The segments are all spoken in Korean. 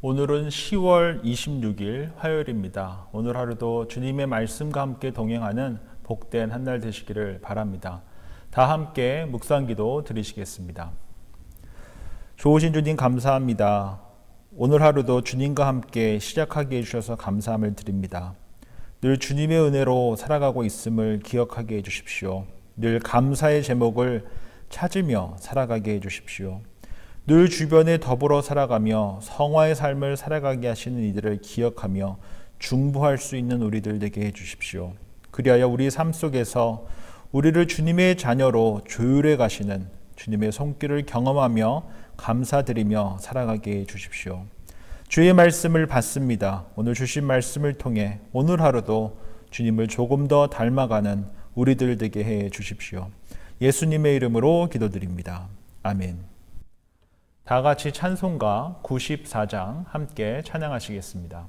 오늘은 10월 26일 화요일입니다. 오늘 하루도 주님의 말씀과 함께 동행하는 복된 한 날 되시기를 바랍니다. 다 함께 묵상기도 드리시겠습니다. 좋으신 주님 감사합니다. 오늘 하루도 주님과 함께 시작하게 해주셔서 감사함을 드립니다. 늘 주님의 은혜로 살아가고 있음을 기억하게 해주십시오. 늘 감사의 제목을 찾으며 살아가게 해주십시오. 늘 주변에 더불어 살아가며 성화의 삶을 살아가게 하시는 이들을 기억하며 중보할 수 있는 우리들 되게 해주십시오. 그리하여 우리 삶 속에서 우리를 주님의 자녀로 조율해 가시는 주님의 손길을 경험하며 감사드리며 살아가게 해주십시오. 주의 말씀을 받습니다. 오늘 주신 말씀을 통해 오늘 하루도 주님을 조금 더 닮아가는 우리들 되게 해 주십시오. 예수님의 이름으로 기도드립니다. 아멘. 다 같이 찬송가 94장 함께 찬양하시겠습니다.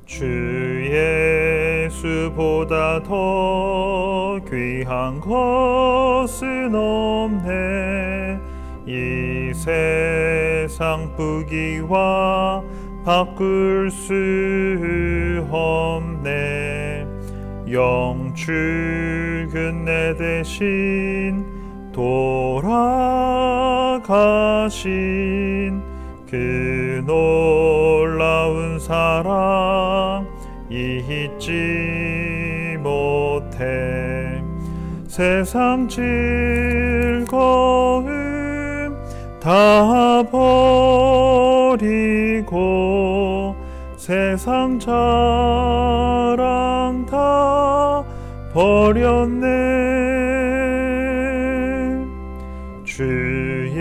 주 예수보다 더 귀한 것은 없네. 이 세상 부귀와 바꿀 수 없네. 영출 끝내 대신 돌아가신 그 놀라운 사랑 잊지 못해. 세상 즐거움 다 버리고 세상 자랑 다 버렸네. 주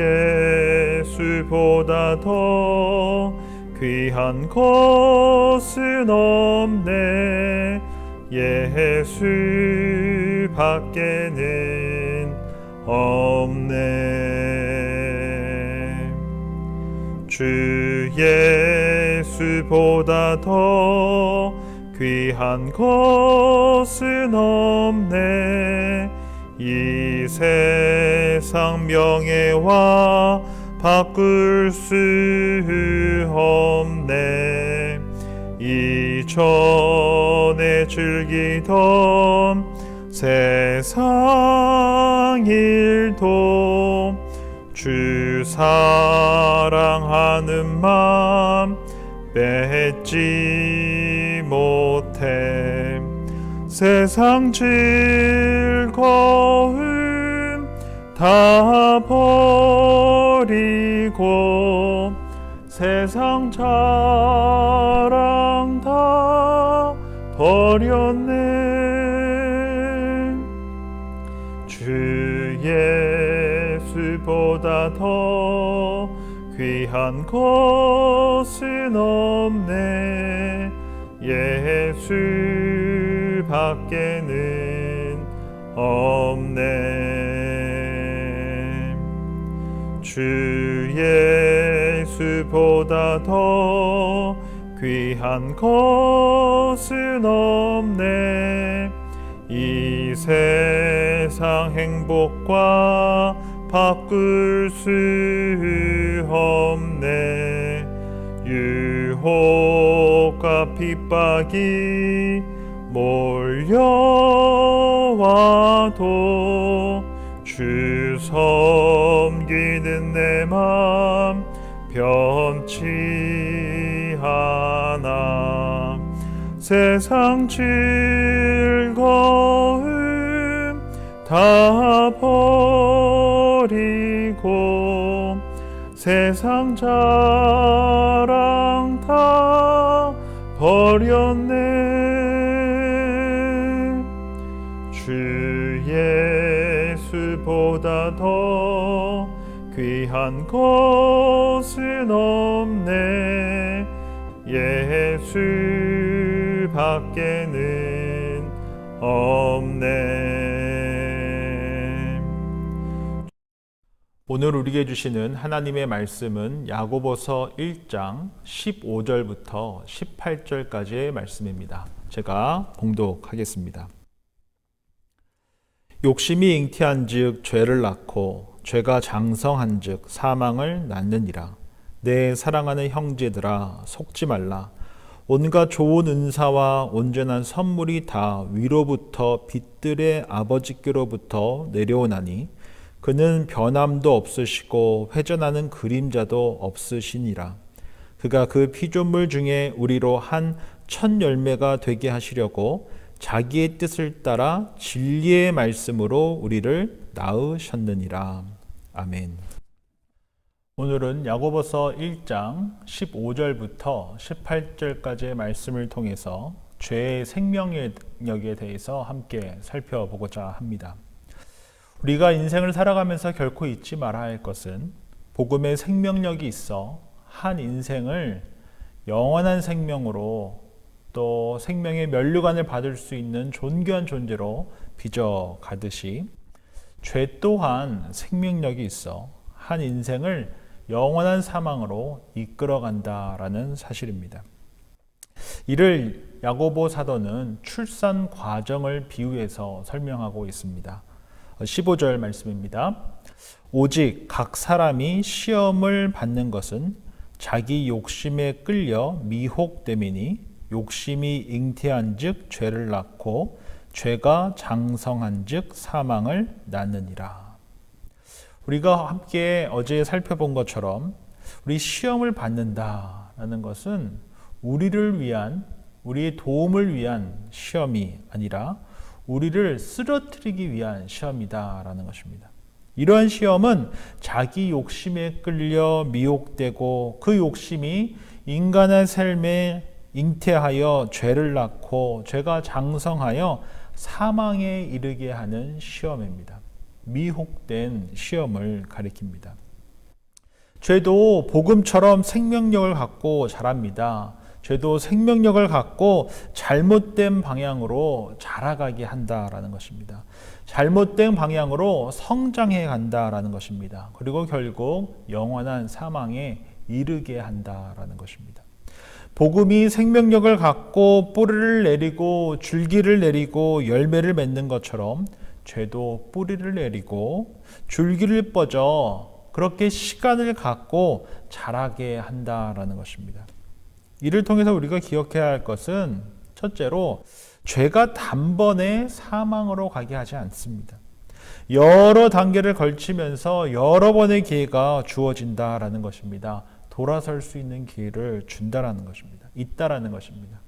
예수보다 더 귀한 것은 없네. 예수 밖에는 없네. 주 예수보다 더 귀한 것은 없네. 이 세상 명예와 바꿀 수 없네. 이전에 즐기던 세상 일도 주 사랑하는 맘 뺏지 못해. 세상 즐거움 다 버리고 세상 자랑 다 버렸네. 주 예수보다 더 귀한 것은 없네. 예수 밖에는 없네. 주 예수보다 더 귀한 것은 없네. 이 세상 행복과 바꿀 수 없네. 유혹과 핍박이 몰려와도 주 섬기는 내 맘 변치 않아. 세상 즐거움 다 버리고 세상 자랑 다 버렸네. 주 예수보다 더 귀한 것은 없네. 예수 밖에는 없네. 오늘 우리에게 주시는 하나님의 말씀은 야고보서 1장 15절부터 18절까지의 말씀입니다. 제가 봉독하겠습니다. 욕심이 잉태한즉 죄를 낳고 죄가 장성한즉 사망을 낳느니라. 내 사랑하는 형제들아 속지 말라. 온갖 좋은 은사와 온전한 선물이 다 위로부터 빛들의 아버지께로부터 내려오나니 그는 변함도 없으시고 회전하는 그림자도 없으시니라. 그가 그 피조물 중에 우리로 한 첫 열매가 되게 하시려고 자기의 뜻을 따라 진리의 말씀으로 우리를 낳으셨느니라. 아멘. 오늘은 야고보서 1장 15절부터 18절까지의 말씀을 통해서 죄의 생명력에 대해서 함께 살펴보고자 합니다. 우리가 인생을 살아가면서 결코 잊지 말아야 할 것은 복음의 생명력이 있어 한 인생을 영원한 생명으로 또 생명의 면류관을 받을 수 있는 존귀한 존재로 빚어가듯이 죄 또한 생명력이 있어 한 인생을 영원한 사망으로 이끌어간다라는 사실입니다. 이를 야고보 사도는 출산 과정을 비유해서 설명하고 있습니다. 15절 말씀입니다. 오직 각 사람이 시험을 받는 것은 자기 욕심에 끌려 미혹됨이니 욕심이 잉태한즉 죄를 낳고 죄가 장성한즉 사망을 낳느니라. 우리가 함께 어제 살펴본 것처럼 우리 시험을 받는다라는 것은 우리를 위한, 우리의 도움을 위한 시험이 아니라 우리를 쓰러뜨리기 위한 시험이다라는 것입니다. 이러한 시험은 자기 욕심에 끌려 미혹되고 그 욕심이 인간의 삶에 잉태하여 죄를 낳고 죄가 장성하여 사망에 이르게 하는 시험입니다. 미혹된 시험을 가리킵니다. 죄도 복음처럼 생명력을 갖고 자랍니다. 죄도 생명력을 갖고 잘못된 방향으로 자라가게 한다라는 것입니다. 잘못된 방향으로 성장해 간다라는 것입니다. 그리고 결국 영원한 사망에 이르게 한다라는 것입니다. 복음이 생명력을 갖고 뿌리를 내리고 줄기를 내리고 열매를 맺는 것처럼 죄도 뿌리를 내리고 줄기를 뻗어 그렇게 시간을 갖고 자라게 한다라는 것입니다. 이를 통해서 우리가 기억해야 할 것은 첫째로 죄가 단번에 사망으로 가게 하지 않습니다. 여러 단계를 걸치면서 여러 번의 기회가 주어진다라는 것입니다. 돌아설 수 있는 기회를 준다라는 것입니다. 있다라는 것입니다.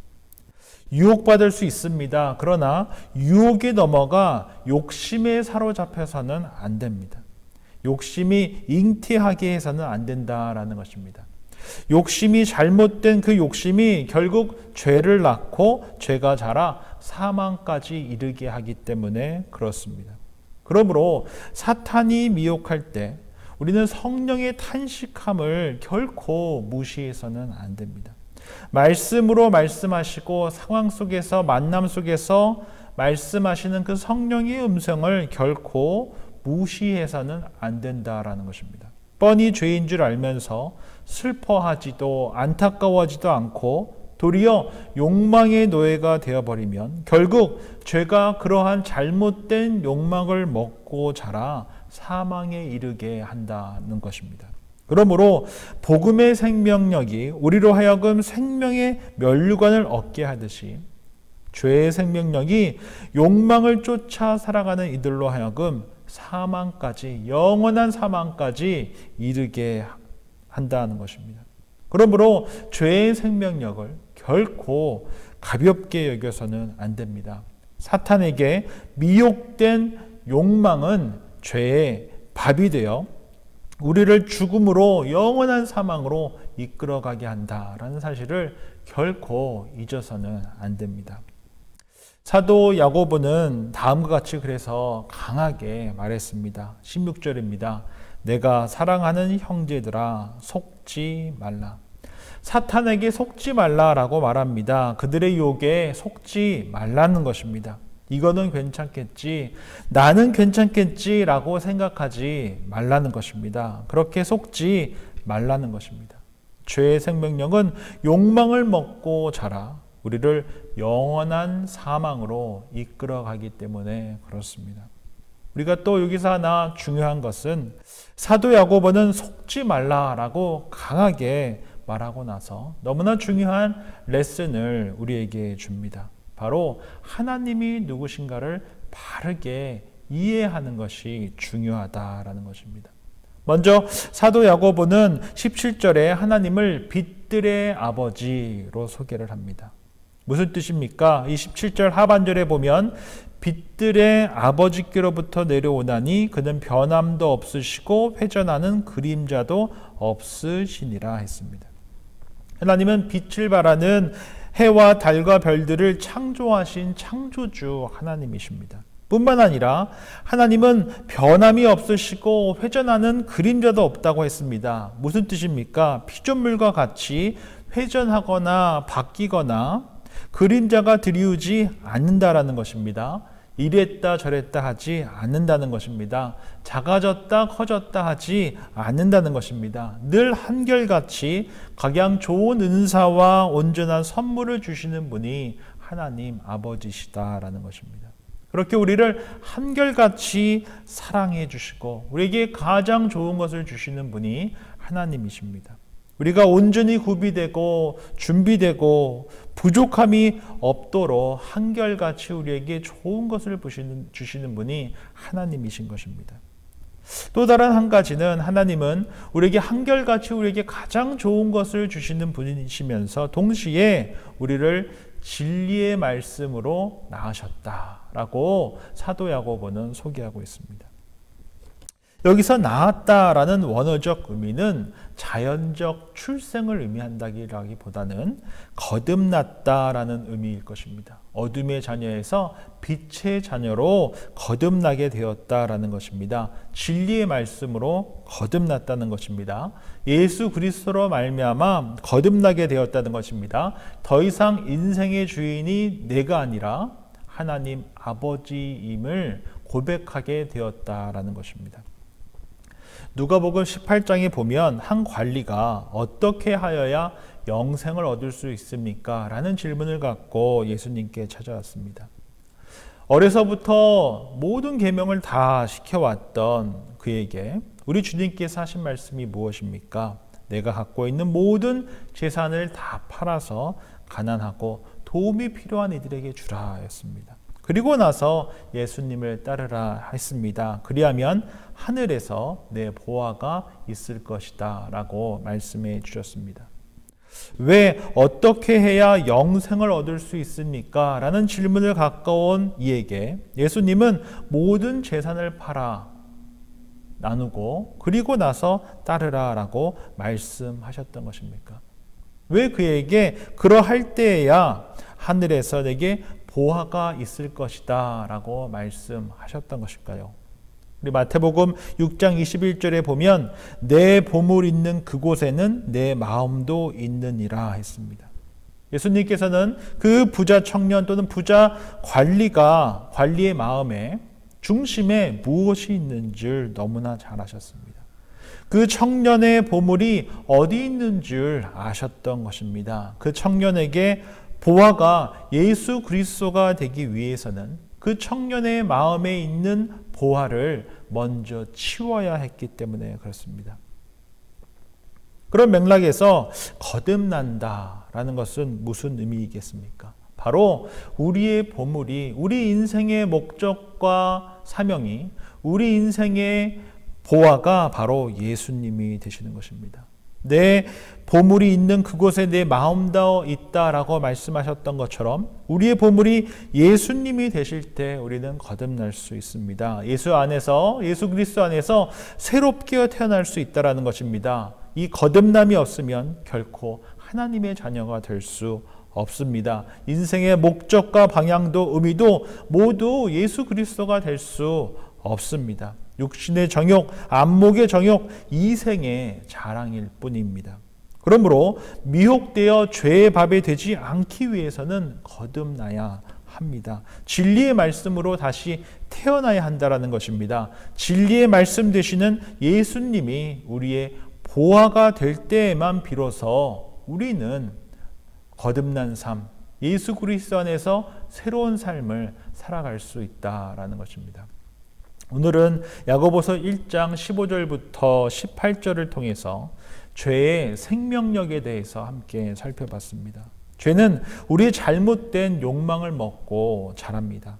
유혹받을 수 있습니다. 그러나 유혹에 넘어가 욕심에 사로잡혀서는 안 됩니다. 욕심이 잉태하게 해서는 안 된다라는 것입니다. 욕심이 잘못된 그 욕심이 결국 죄를 낳고 죄가 자라 사망까지 이르게 하기 때문에 그렇습니다. 그러므로 사탄이 미혹할 때 우리는 성령의 탄식함을 결코 무시해서는 안 됩니다. 말씀으로 말씀하시고 상황 속에서 만남 속에서 말씀하시는 그 성령의 음성을 결코 무시해서는 안 된다라는 것입니다. 뻔히 죄인 줄 알면서 슬퍼하지도 안타까워하지도 않고 도리어 욕망의 노예가 되어버리면 결국 죄가 그러한 잘못된 욕망을 먹고 자라 사망에 이르게 한다는 것입니다. 그러므로 복음의 생명력이 우리로 하여금 생명의 면류관을 얻게 하듯이 죄의 생명력이 욕망을 쫓아 살아가는 이들로 하여금 사망까지, 영원한 사망까지 이르게 한다는 것입니다. 그러므로 죄의 생명력을 결코 가볍게 여겨서는 안 됩니다. 사탄에게 미혹된 욕망은 죄의 밥이 되어 우리를 죽음으로 영원한 사망으로 이끌어가게 한다라는 사실을 결코 잊어서는 안 됩니다. 사도 야고보는 다음과 같이 그래서 강하게 말했습니다. 16절입니다. 내가 사랑하는 형제들아 속지 말라. 사탄에게 속지 말라라고 말합니다. 그들의 유혹에 속지 말라는 것입니다. 이거는 괜찮겠지, 나는 괜찮겠지라고 생각하지 말라는 것입니다. 그렇게 속지 말라는 것입니다. 죄의 생명력은 욕망을 먹고 자라 우리를 영원한 사망으로 이끌어가기 때문에 그렇습니다. 우리가 또 여기서 하나 중요한 것은 사도 야고보는 속지 말라라고 강하게 말하고 나서 너무나 중요한 레슨을 우리에게 줍니다. 바로 하나님이 누구신가를 바르게 이해하는 것이 중요하다라는 것입니다. 먼저 사도 야고보는 17절에 하나님을 빛들의 아버지로 소개를 합니다. 무슨 뜻입니까? 이 17절 하반절에 보면 빛들의 아버지께로부터 내려오나니 그는 변함도 없으시고 회전하는 그림자도 없으시니라 했습니다. 하나님은 빛을 발하는 해와 달과 별들을 창조하신 창조주 하나님이십니다. 뿐만 아니라 하나님은 변함이 없으시고 회전하는 그림자도 없다고 했습니다. 무슨 뜻입니까? 피조물과 같이 회전하거나 바뀌거나 그림자가 드리우지 않는다라는 것입니다. 이랬다 저랬다 하지 않는다는 것입니다. 작아졌다 커졌다 하지 않는다는 것입니다. 늘 한결같이 각양 좋은 은사와 온전한 선물을 주시는 분이 하나님 아버지시다라는 것입니다. 그렇게 우리를 한결같이 사랑해 주시고 우리에게 가장 좋은 것을 주시는 분이 하나님이십니다. 우리가 온전히 구비되고 준비되고 부족함이 없도록 한결같이 우리에게 좋은 것을 주시는 분이 하나님이신 것입니다. 또 다른 한 가지는 하나님은 우리에게 한결같이 우리에게 가장 좋은 것을 주시는 분이시면서 동시에 우리를 진리의 말씀으로 낳으셨다라고 사도 야고보는 소개하고 있습니다. 여기서 낳았다라는 원어적 의미는 자연적 출생을 의미한다기보다는 거듭났다라는 의미일 것입니다. 어둠의 자녀에서 빛의 자녀로 거듭나게 되었다라는 것입니다. 진리의 말씀으로 거듭났다는 것입니다. 예수 그리스도로 말미암아 거듭나게 되었다는 것입니다. 더 이상 인생의 주인이 내가 아니라 하나님 아버지임을 고백하게 되었다라는 것입니다. 누가복음 18장에 보면 한 관리가 어떻게 하여야 영생을 얻을 수 있습니까? 라는 질문을 갖고 예수님께 찾아왔습니다. 어려서부터 모든 계명을 다 시켜왔던 그에게 우리 주님께서 하신 말씀이 무엇입니까? 내가 갖고 있는 모든 재산을 다 팔아서 가난하고 도움이 필요한 이들에게 주라 였습니다. 그리고 나서 예수님을 따르라 했습니다. 그리하면 하늘에서 내 보화가 있을 것이다 라고 말씀해 주셨습니다. 왜 어떻게 해야 영생을 얻을 수 있습니까? 라는 질문을 갖고 온 이에게 예수님은 모든 재산을 팔아 나누고 그리고 나서 따르라 라고 말씀하셨던 것입니까? 왜 그에게 그러할 때에야 하늘에서 내게 보화가 있을 것이다 라고 말씀하셨던 것일까요? 우리 마태복음 6장 21절에 보면 내 보물 있는 그곳에는 내 마음도 있느니라 했습니다. 예수님께서는 그 부자 청년 또는 부자 관리의 마음에 중심에 무엇이 있는 줄 너무나 잘 아셨습니다. 그 청년의 보물이 어디 있는 줄 아셨던 것입니다. 그 청년에게 보화가 예수 그리스도가 되기 위해서는 그 청년의 마음에 있는 보화를 먼저 치워야 했기 때문에 그렇습니다. 그런 맥락에서 거듭난다라는 것은 무슨 의미이겠습니까? 바로 우리의 보물이, 우리 인생의 목적과 사명이, 우리 인생의 보화가 바로 예수님이 되시는 것입니다. 내 보물이 있는 그곳에 내 마음도 있다라고 말씀하셨던 것처럼 우리의 보물이 예수님이 되실 때 우리는 거듭날 수 있습니다. 예수 그리스도 안에서 새롭게 태어날 수 있다라는 것입니다. 이 거듭남이 없으면 결코 하나님의 자녀가 될 수 없습니다. 인생의 목적과 방향도 의미도 모두 예수 그리스도가 될 수 없습니다. 육신의 정욕, 안목의 정욕, 이생의 자랑일 뿐입니다. 그러므로 미혹되어 죄의 밥이 되지 않기 위해서는 거듭나야 합니다. 진리의 말씀으로 다시 태어나야 한다라는 것입니다. 진리의 말씀 되시는 예수님이 우리의 보화가 될 때에만 비로소 우리는 거듭난 삶, 예수 그리스도 안에서 새로운 삶을 살아갈 수 있다라는 것입니다. 오늘은 야고보서 1장 15절부터 18절을 통해서 죄의 생명력에 대해서 함께 살펴봤습니다. 죄는 우리의 잘못된 욕망을 먹고 자랍니다.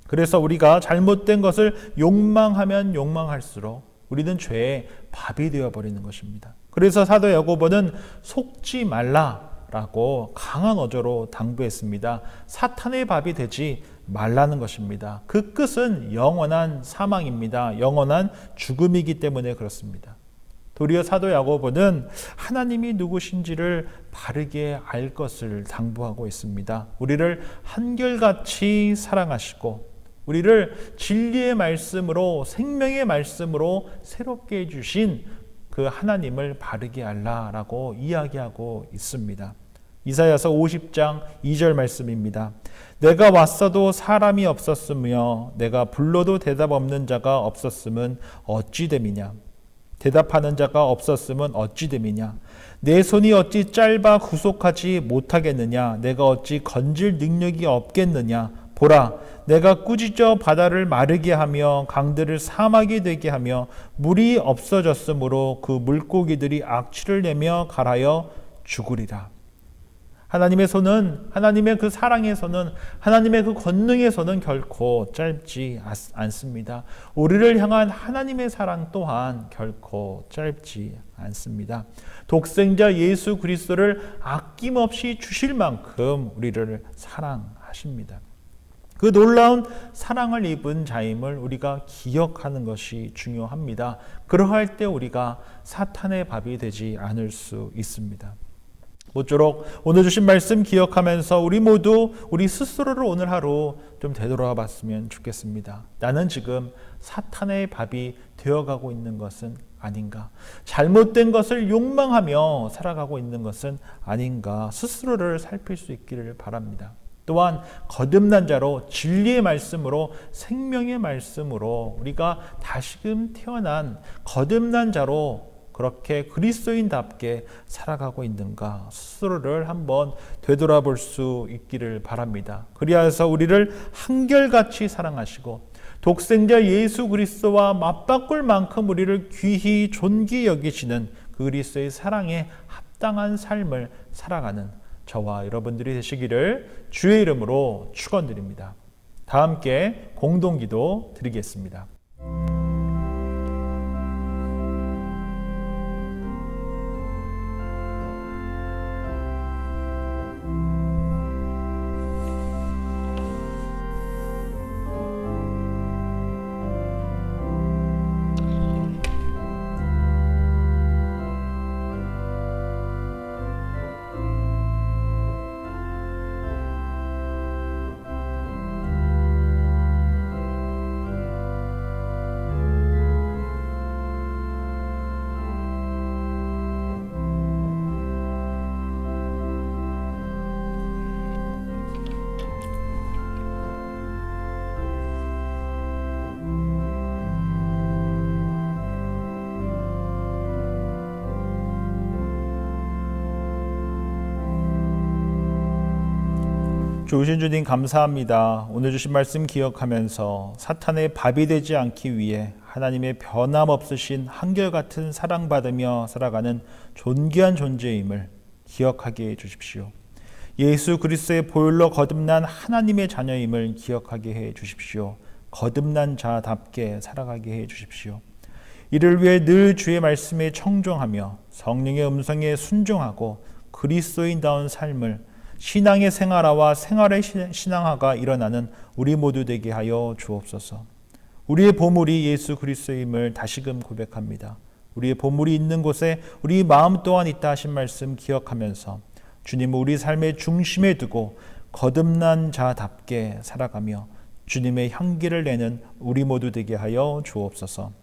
그래서 우리가 잘못된 것을 욕망하면 욕망할수록 우리는 죄의 밥이 되어버리는 것입니다. 그래서 사도 야고보는 속지 말라라고 강한 어조로 당부했습니다. 사탄의 밥이 되지 말라는 것입니다. 그 끝은 영원한 사망입니다. 영원한 죽음이기 때문에 그렇습니다. 도리어 사도 야고보는 하나님이 누구신지를 바르게 알 것을 당부하고 있습니다. 우리를 한결같이 사랑하시고 우리를 진리의 말씀으로 생명의 말씀으로 새롭게 해주신 그 하나님을 바르게 알라라고 이야기하고 있습니다. 이사야서 50장 2절 말씀입니다. 내가 왔어도 사람이 없었으며 내가 불러도 대답 없는 자가 없었음은 어찌 됨이냐. 대답하는 자가 없었으면 어찌 됨이냐. 내 손이 어찌 짧아 구속하지 못하겠느냐. 내가 어찌 건질 능력이 없겠느냐. 보라, 내가 꾸짖어 바다를 마르게 하며 강들을 사막이 되게 하며 물이 없어졌으므로 그 물고기들이 악취를 내며 갈하여 죽으리라. 하나님의 손은, 하나님의 그 사랑의 손은, 하나님의 그 권능의 손은 결코 짧지 않습니다. 우리를 향한 하나님의 사랑 또한 결코 짧지 않습니다. 독생자 예수 그리스도를 아낌없이 주실 만큼 우리를 사랑하십니다. 그 놀라운 사랑을 입은 자임을 우리가 기억하는 것이 중요합니다. 그러할 때 우리가 사탄의 밥이 되지 않을 수 있습니다. 모쪼록 오늘 주신 말씀 기억하면서 우리 모두 우리 스스로를 오늘 하루 좀 되돌아 봤으면 좋겠습니다. 나는 지금 사탄의 밥이 되어가고 있는 것은 아닌가? 잘못된 것을 욕망하며 살아가고 있는 것은 아닌가? 스스로를 살필 수 있기를 바랍니다. 또한 거듭난 자로 진리의 말씀으로 생명의 말씀으로 우리가 다시금 태어난 거듭난 자로 그렇게 그리스도인답게 살아가고 있는가 스스로를 한번 되돌아볼 수 있기를 바랍니다. 그리하여서 우리를 한결같이 사랑하시고 독생자 예수 그리스도와 맞바꿀 만큼 우리를 귀히 존귀 여기시는 그리스도의 사랑에 합당한 삶을 살아가는 저와 여러분들이 되시기를 주의 이름으로 축원드립니다. 다 함께 공동기도 드리겠습니다. 좋으신 주님 감사합니다. 오늘 주신 말씀 기억하면서 사탄의 밥이 되지 않기 위해 하나님의 변함없으신 한결같은 사랑받으며 살아가는 존귀한 존재임을 기억하게 해 주십시오. 예수 그리스도의 보혈로 거듭난 하나님의 자녀임을 기억하게 해 주십시오. 거듭난 자답게 살아가게 해 주십시오. 이를 위해 늘 주의 말씀에 청종하며 성령의 음성에 순종하고 그리스도인다운 삶을 신앙의 생활화와 생활의 신앙화가 일어나는 우리 모두 되게 하여 주옵소서. 우리의 보물이 예수 그리스도임을 다시금 고백합니다. 우리의 보물이 있는 곳에 우리 마음 또한 있다 하신 말씀 기억하면서 주님을 우리 삶의 중심에 두고 거듭난 자답게 살아가며 주님의 향기를 내는 우리 모두 되게 하여 주옵소서.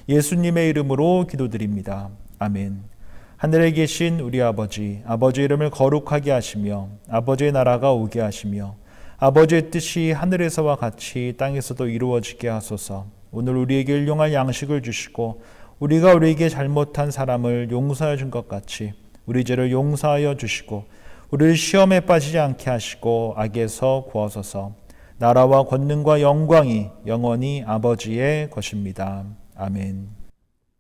예수님의 이름으로 기도드립니다. 아멘. 하늘에 계신 우리 아버지, 아버지의 이름을 거룩하게 하시며 아버지의 나라가 오게 하시며 아버지의 뜻이 하늘에서와 같이 땅에서도 이루어지게 하소서. 오늘 우리에게 일용할 양식을 주시고 우리가 우리에게 잘못한 사람을 용서해 준 것 같이 우리 죄를 용서하여 주시고 우리를 시험에 빠지지 않게 하시고 악에서 구하소서. 나라와 권능과 영광이 영원히 아버지의 것입니다. 아멘.